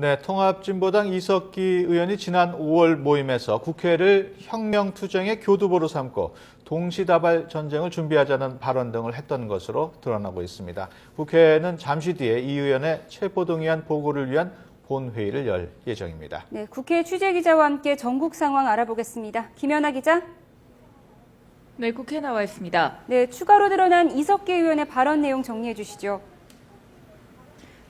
네, 통합진보당 이석기 의원이 지난 5월 모임에서 국회를 혁명투쟁의 교두보로 삼고 동시다발 전쟁을 준비하자는 발언 등을 했던 것으로 드러나고 있습니다. 국회는 잠시 뒤에 이 의원의 체포동의안 보고를 위한 본회의를 열 예정입니다. 네, 국회 취재기자와 함께 전국 상황 알아보겠습니다. 김연아 기자. 네, 국회에 나와 있습니다. 네, 추가로 드러난 이석기 의원의 발언 내용 정리해 주시죠.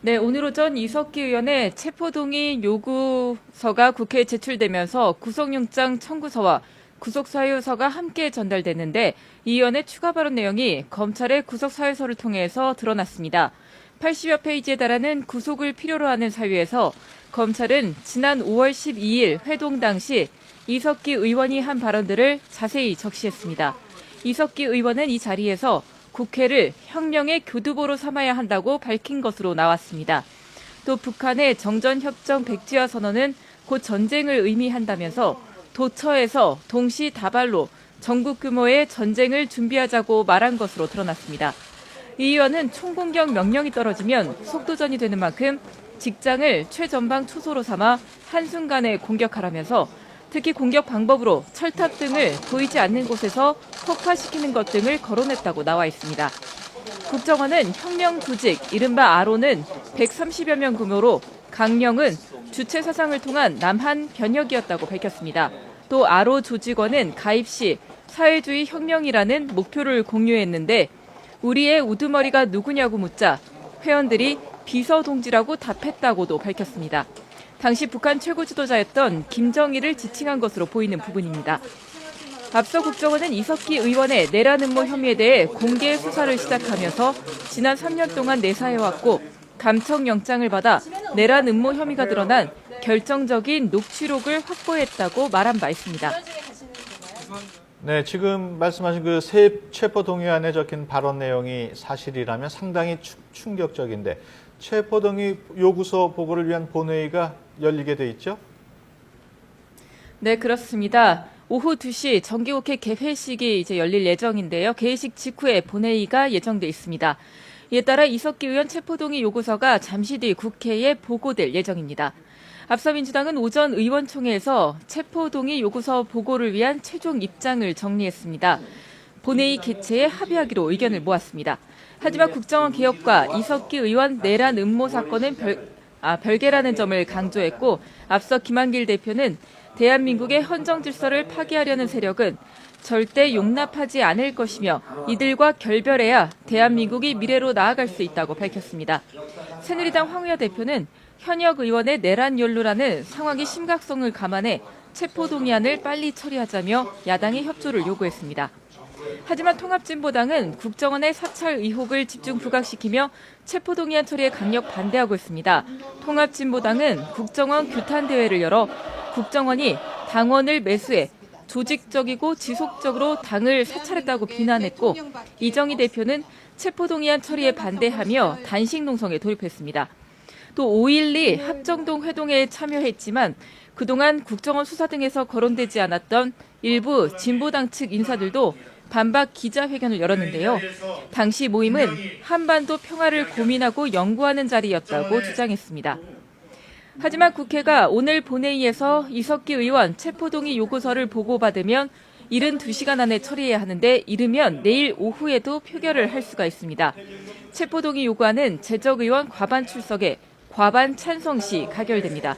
네, 오늘 오전 이석기 의원의 체포동의 요구서가 국회에 제출되면서 구속영장 청구서와 구속사유서가 함께 전달됐는데 이 의원의 추가 발언 내용이 검찰의 구속사유서를 통해서 드러났습니다. 80여 페이지에 달하는 구속을 필요로 하는 사유에서 검찰은 지난 5월 12일 회동 당시 이석기 의원이 한 발언들을 자세히 적시했습니다. 이석기 의원은 이 자리에서 국회를 혁명의 교두보로 삼아야 한다고 밝힌 것으로 나왔습니다. 또 북한의 정전협정 백지화 선언은 곧 전쟁을 의미한다면서 도처에서 동시다발로 전국 규모의 전쟁을 준비하자고 말한 것으로 드러났습니다. 이 의원은 총공격 명령이 떨어지면 속도전이 되는 만큼 직장을 최전방 초소로 삼아 한순간에 공격하라면서 특히 공격 방법으로 철탑 등을 보이지 않는 곳에서 폭파시키는 것 등을 거론했다고 나와 있습니다. 국정원은 혁명 조직, 이른바 아로는 130여 명 규모로 강령은 주체 사상을 통한 남한 변혁이었다고 밝혔습니다. 또 아로 조직원은 가입 시 사회주의 혁명이라는 목표를 공유했는데 우리의 우두머리가 누구냐고 묻자 회원들이 비서 동지라고 답했다고도 밝혔습니다. 당시 북한 최고 지도자였던 김정일을 지칭한 것으로 보이는 부분입니다. 앞서 국정원은 이석기 의원의 내란 음모 혐의에 대해 공개 수사를 시작하면서 지난 3년 동안 내사해왔고 감청영장을 받아 내란 음모 혐의가 드러난 결정적인 녹취록을 확보했다고 말한 바 있습니다. 네, 지금 말씀하신 그 체포동의안에 적힌 발언 내용이 사실이라면 상당히 충격적인데 체포동의 요구서 보고를 위한 본회의가 열리게 돼 있죠? 네, 그렇습니다. 오후 2시 정기국회 개회식이 이제 열릴 예정인데요. 개회식 직후에 본회의가 예정돼 있습니다. 이에 따라 이석기 의원 체포동의 요구서가 잠시 뒤 국회에 보고될 예정입니다. 앞서 민주당은 오전 의원총회에서 체포동의 요구서 보고를 위한 최종 입장을 정리했습니다. 본회의 개최에 합의하기로 의견을 모았습니다. 하지만 국정원 개혁과 이석기 의원 내란 음모 사건은 별개라는 점을 강조했고 앞서 김한길 대표는 대한민국의 헌정 질서를 파괴하려는 세력은 절대 용납하지 않을 것이며 이들과 결별해야 대한민국이 미래로 나아갈 수 있다고 밝혔습니다. 새누리당 황우여 대표는 현역 의원의 내란 연루라는 상황의 심각성을 감안해 체포동의안을 빨리 처리하자며 야당의 협조를 요구했습니다. 하지만 통합진보당은 국정원의 사찰 의혹을 집중 부각시키며 체포동의안 처리에 강력 반대하고 있습니다. 통합진보당은 국정원 규탄대회를 열어 국정원이 당원을 매수해 조직적이고 지속적으로 당을 사찰했다고 비난했고 이정희 대표는 체포동의안 처리에 반대하며 단식 농성에 돌입했습니다. 또 5.12 합정동 회동에 참여했지만 그동안 국정원 수사 등에서 거론되지 않았던 일부 진보당 측 인사들도 반박 기자회견을 열었는데요. 당시 모임은 한반도 평화를 고민하고 연구하는 자리였다고 주장했습니다. 하지만 국회가 오늘 본회의에서 이석기 의원 체포동의 요구서를 보고받으면 72시간 안에 처리해야 하는데 이르면 내일 오후에도 표결을 할 수가 있습니다. 체포동의 요구안은 재적의원 과반 출석에 과반 찬성 시 가결됩니다.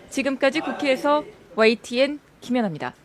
지금까지 국회에서 YTN 김연아입니다.